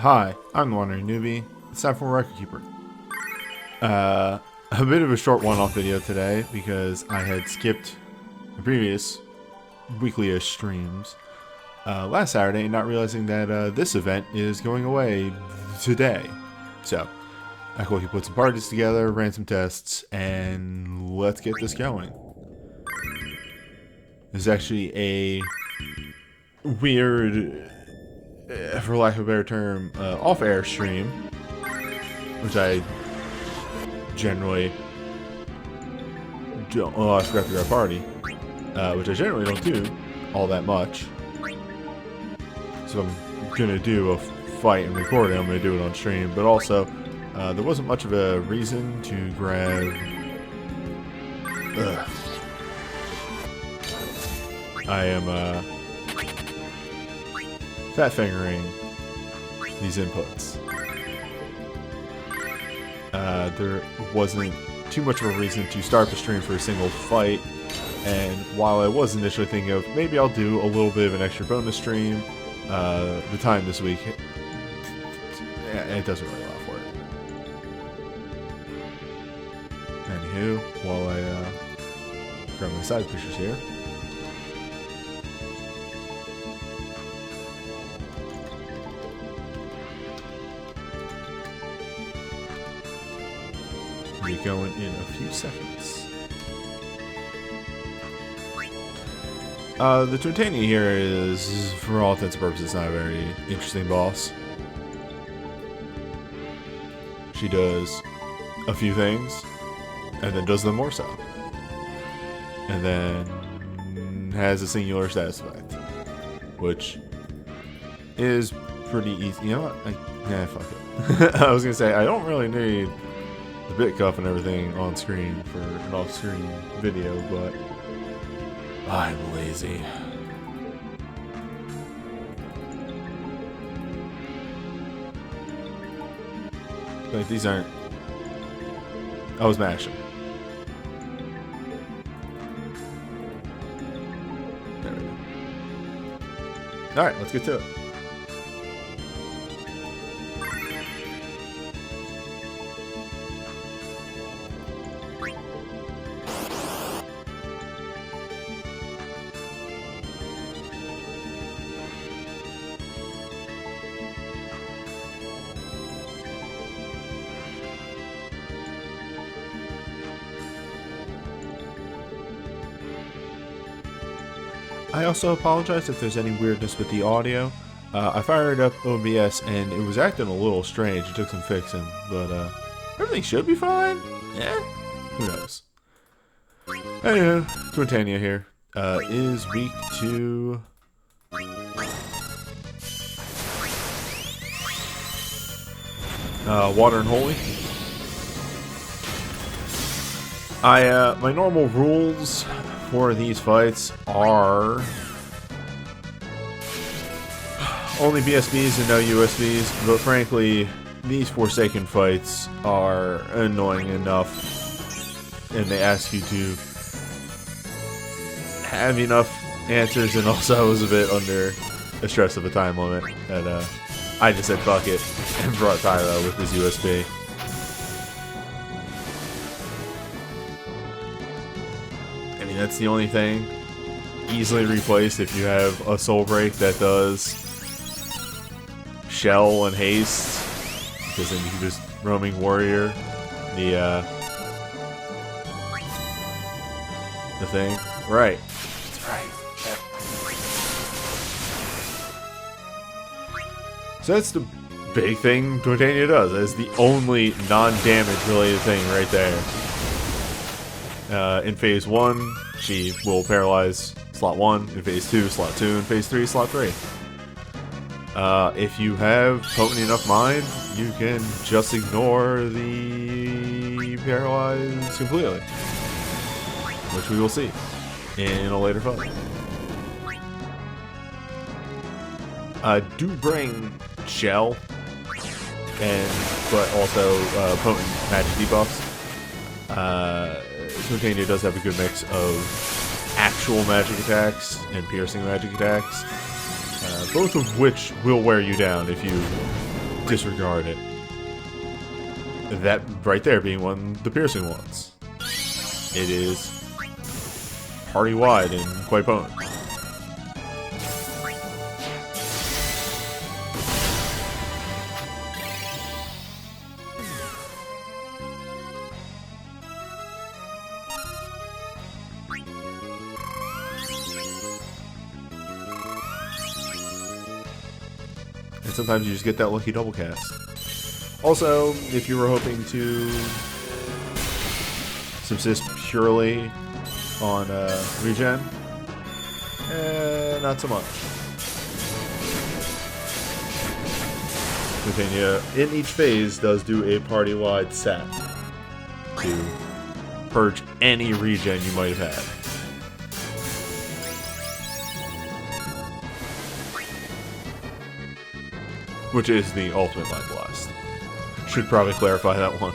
Hi, I'm the WanderingNewbie. It's time for Record Keeper. A bit of a short one-off video today because I had skipped the previous weekly-ish streams last Saturday, not realizing that this event is going away today. So, I quickly put some parties together, ran some tests, and let's get this going. There's actually a weird, for lack of a better term, off-air stream, which I generally don't. Oh, I forgot to grab party, which I generally don't do all that much. So I'm gonna do a fight and record it. I'm gonna do it on stream, but also there wasn't much of a reason to grab. I am fat fingering these inputs. There wasn't too much of a reason to start the stream for a single fight, and while I was initially thinking of maybe I'll do a little bit of an extra bonus stream, the time this week, it doesn't really allow for it. Anywho, while I grab my side pictures here. Be going in a few seconds. The Twintaina here is, for all intents and purposes, not a very interesting boss. She does a few things, and then does them more so. And then has a singular status effect, which is pretty easy. You know what? Fuck it. I was gonna say, I don't really need the bit cuff and everything on screen for an off-screen video, but I'm lazy. But these aren't. I was mashing. There we go. Alright, let's get to it. I also apologize if there's any weirdness with the audio. I fired up OBS and it was acting a little strange. It took some fixing, but everything should be fine. Yeah, who knows? Anywho, Twintaina here is week 2. Water and Holy. My normal rules for these fights are only BSBs and no USBs, but frankly, these Forsaken fights are annoying enough, and they ask you to have enough answers, and also I was a bit under the stress of a time limit, and I just said fuck it, and brought Tyro with his USB. That's the only thing. Easily replaced if you have a soul break that does shell and haste, because then you can just roaming warrior the thing. Right. That's right. So that's the big thing Twintaina does. That's the only non-damage related thing right there. In phase 1, she will paralyze slot 1, in phase 2, slot 2, in phase 3, slot 3. If you have potent enough mind, you can just ignore the paralyze completely, which we will see in a later fight. Do bring shell, but also potent magic debuffs. Twintaina does have a good mix of actual magic attacks and piercing magic attacks, both of which will wear you down if you disregard it. That right there being one of the piercing ones. It is party wide and quite potent. And sometimes you just get that lucky double cast. Also, if you were hoping to subsist purely on regen, not so much. Twintaina in each phase does do a party-wide sap to purge any regen you might have had. Which is the ultimate Mind Blast. Should probably clarify that one.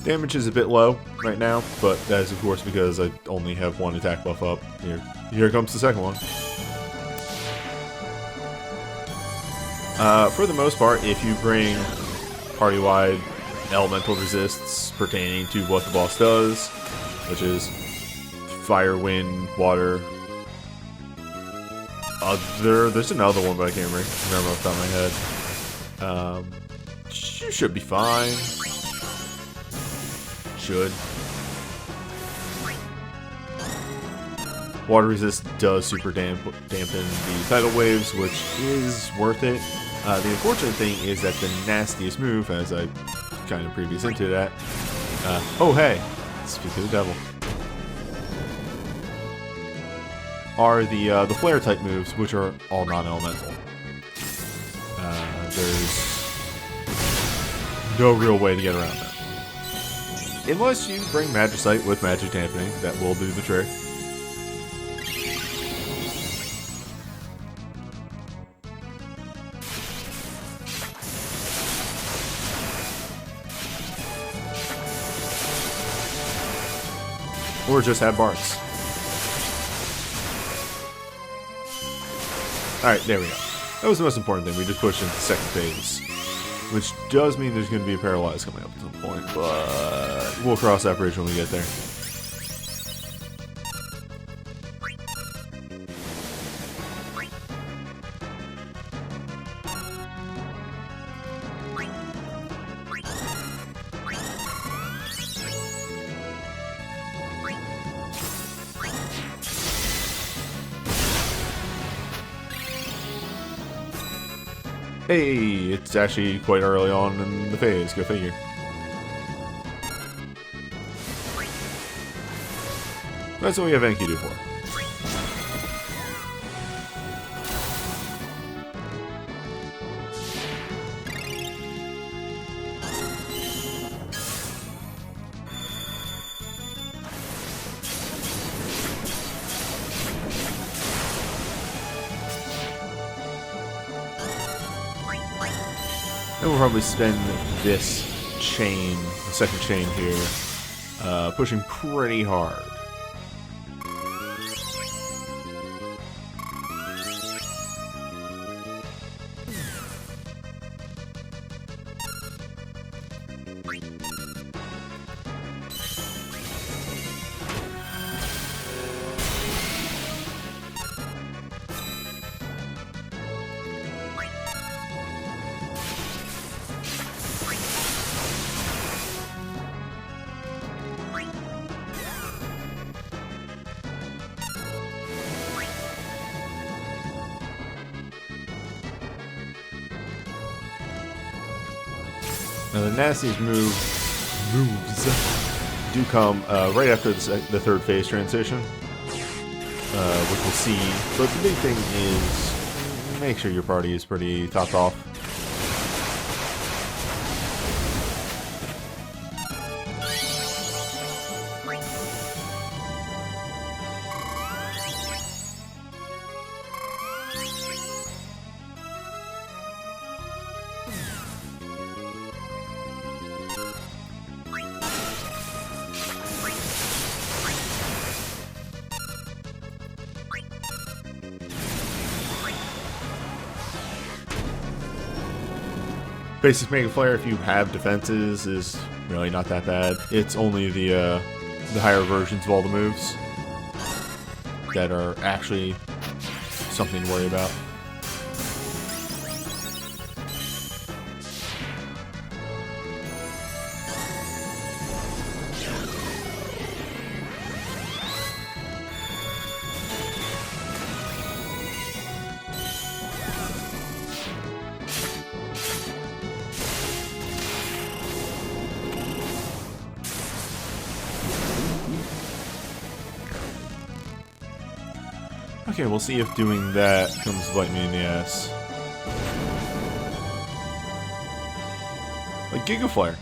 Damage is a bit low right now, but that is of course because I only have one attack buff up. Here comes the second one. For the most part, if you bring party-wide elemental resists pertaining to what the boss does, which is fire, wind, water. There's another one, but I can't remember off the top of my head. You should be fine. Should. Water resist does super dampen the tidal waves, which is worth it. The unfortunate thing is that the nastiest move, as I kind of previous into that. Oh hey, speak of the devil. Are the flare type moves, which are all non-elemental. There's no real way to get around that. Unless you bring Magicite with magic dampening, that will do the trick. Or just have bards. Alright, there we go. That was the most important thing. We just pushed into the second phase. Which does mean there's going to be a paralyze coming up at some point, but we'll cross that bridge when we get there. Hey, it's actually quite early on in the phase, go figure. That's what we have Enkidu for. And we'll probably spend this chain, the second chain here, pushing pretty hard. Now the nastiest moves do come right after the third phase transition, which we'll see. But the big thing is make sure your party is pretty topped off. Basic Mega Flare, if you have defenses, is really not that bad. It's only the higher versions of all the moves that are actually something to worry about. Okay, we'll see if doing that comes to bite me in the ass. Like Giga Flare.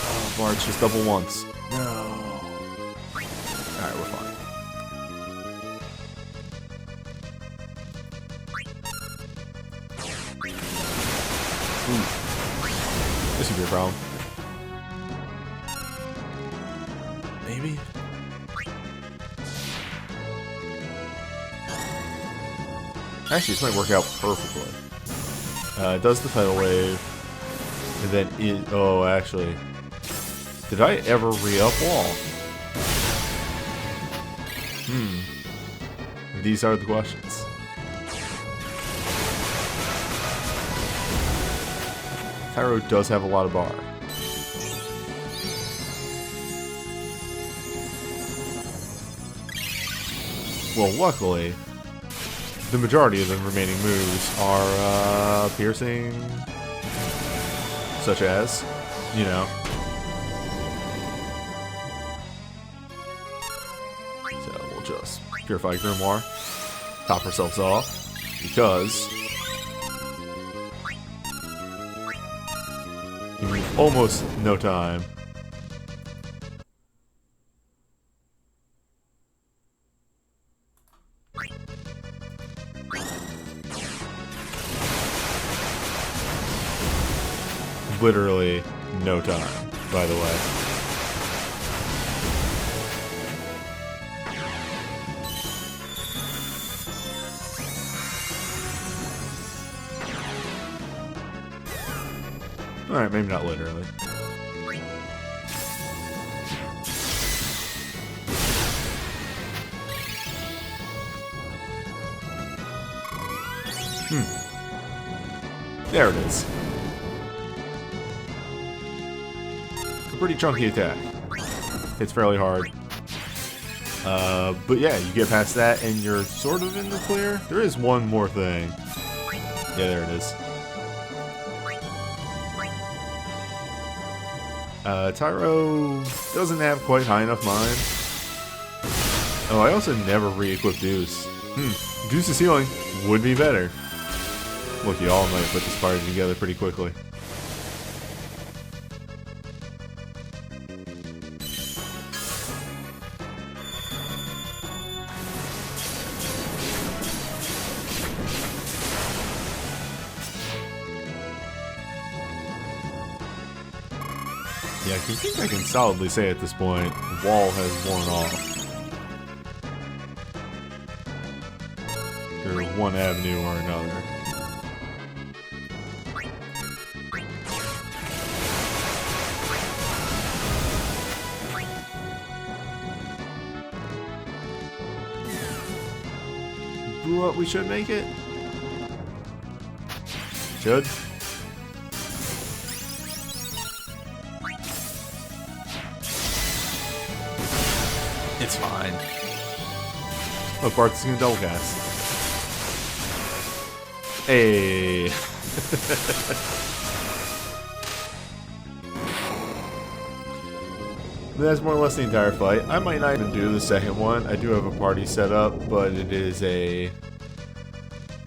Oh, Bart, just double once. No. Alright, we're fine. Ooh. This could be a problem. Maybe? Actually, this might work out perfectly. It does the tidal wave. And then it... Oh, actually. Did I ever re-up wall? These are the questions. Tyro does have a lot of bar. Well, luckily, the majority of the remaining moves are piercing, such as, you know. So we'll just Purify Grimoire, top ourselves off, because in almost no time. Literally no time, by the way. Alright, maybe not literally. There it is. A pretty chunky attack. Hits fairly hard. But yeah, you get past that and you're sort of in the clear. There is one more thing. Yeah, there it is. Tyro doesn't have quite high enough mind. Oh, I also never re-equipped Deuce. Deuce's healing would be better. Look, y'all might put this party together pretty quickly. Yeah, I think I can solidly say at this point, the wall has worn off. Through one avenue or another. But we should make it. Should. It's fine. Oh, Bart's gonna double cast. Hey. That's more or less the entire fight. I might not even do the second one. I do have a party set up, but it is a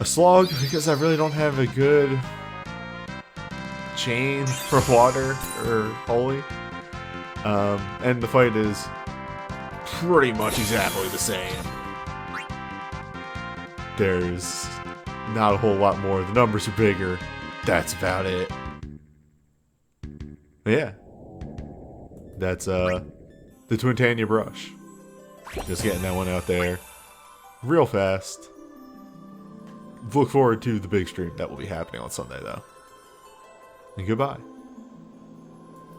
slog because I really don't have a good chain for water or holy. And the fight is pretty much exactly the same. There's not a whole lot more. The numbers are bigger. That's about it. But yeah. That's the Twintaina brush. Just getting that one out there real fast. look forward to the big stream that will be happening on Sunday, though. And goodbye.